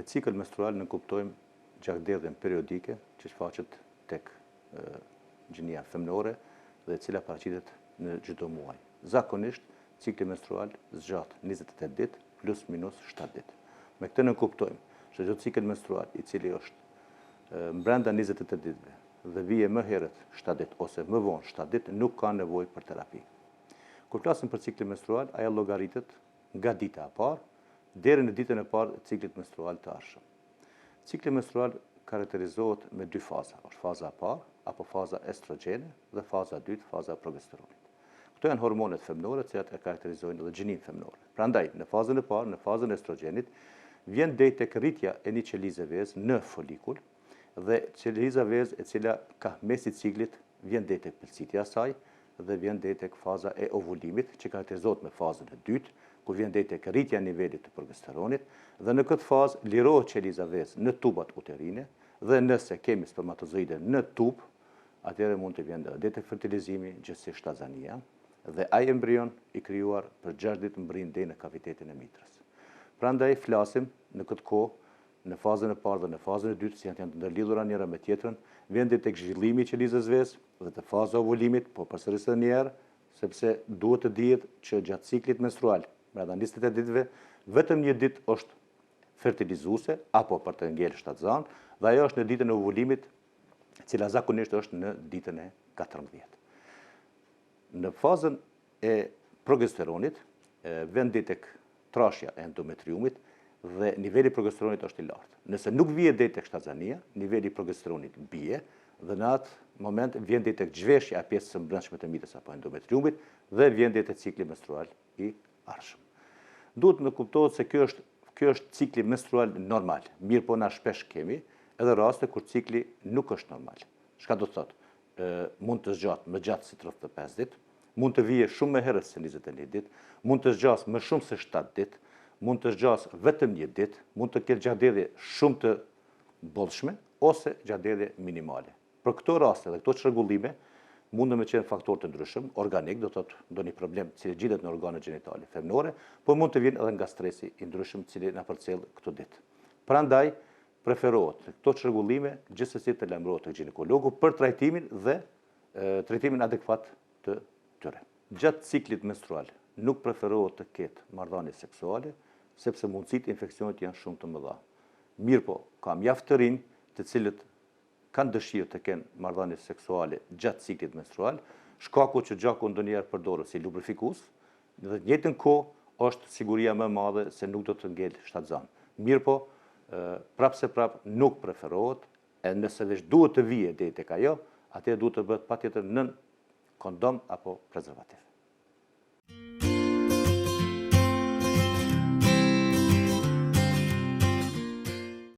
cikël menstrual në kuptojmë gjakderdhjen periodike që shfaqet tek gjinia femnore dhe e cila paraqitet në çdo muaj. Zakonisht, cikli menstrual zgjat 28 ditë plus minus 7 ditë. Me këtë ne kuptojmë se çdo cikël menstrual i cili është brenda 28 ditëve dhe vije më herët 7 ditë ose më vonë 7 ditë nuk ka nevojë për terapi. Kur flasim për ciklin menstrual, ajo llogaritet nga dita e parë deri në ditën e parë të ciklit menstrual të ardhshëm. Cikli menstrual karakterizohet me dy faza, është faza e parë apo faza estrogene dhe faza e dytë, faza e progesteronit. Këto janë hormonet femnore që e karakterizojnë edhe gjininë femnore. Prandaj, në fazën e parë, në fazën e estrogenit, vjen deri tek rritja e një qelizë vezë në folikull dhe qeliza vezë e cila ka mesi ciklit vjen deri tek pëlqitja e saj dhe vjen deri tek faza e ovulimit që karakterizohet me fazën e dytë, ku vjen deri tek rritja e nivelit të progesteronit dhe në këtë fazë lirohet qeliza vezë në tubat uterine dhe nëse kemi spermatozoide në tub, atëherë mund të vjen deri tek fertilizimi, gjithsesi tazania dhe ai embrion i krijuar për 6 ditë mbrin deri në kavitetin e mitrës. Prandaj flasim në këtë kohë, në fazën e parë dhe në fazën e dytë, si janë të ndërlidhura njëra me tjetrën, vjen deri tek zhvillimi i qelizës vezë dhe te faza e ovulimit, po përsëris edhe një herë, sepse duhet të dihet që gjatë ciklit menstrual, brenda 28 ditëve, vetëm një ditë është fertilizuese apo për të ngelë shtatzan, dhe ajo është në ditën e ovulimit, e cila zakonisht është në ditën e 14. Në fazën e progesteronit, vjen deri tek trashja e endometriumit dhe niveli i progesteronit është i lartë. Nëse nuk vije deri tek shtatzania, niveli i progesteronit bie dhe në atë moment vjen deri tek zhveshja e pjesës së brendshme të mitës apo endometriumit dhe vjen deri tek cikli menstrual i ardhshëm. Duhet të kuptohet se ky është cikli menstrual normal. Mirë po na shpesh kemi edhe raste kur cikli nuk është normal. Çka do të thotë? Mund të zgjatë më gjatë se 35 ditë, mund të vije shumë më herët se 21 ditë, mund të zgjasë më shumë se 7 ditë, mund të zgjasë vetëm një ditë, mund të ketë gjakderdhje shumë të bollshme ose gjakderdhje minimale. Për këto raste dhe këto çrregullime mundën me qenë faktorë të ndryshëm, organik, do të thotë ndonjë problem i cili gjitet në organet gjinitale femnore, por mund të vinë edhe nga stresi i ndryshëm i cili na përcjell këto ditë. Prandaj preferohet këto çrregullime gjithsesi të lajmërohet tek ginekologu për trajtimin dhe trajtimin adekuat të tyre. Gjatë ciklit menstrual nuk preferohet të ketë marrëdhënie seksuale, sepse mundësitë e infeksionit janë shumë të mëdha. Mirë po, ka mjaft të rinj të cilët kanë dëshirë të kenë marrëdhënie seksuale gjatë ciklit menstrual, shkaku që gjaku ndonjëherë përdoret si lubrifikues, dhe në të njëjtën kohë është siguria më e madhe se nuk do të ngel shtatzan. Mirë po, prapse nuk preferohet, e nëse veç duhet të vije deri tek ajo, atëherë duhet të bëhet patjetër nën kondom apo prezervativ.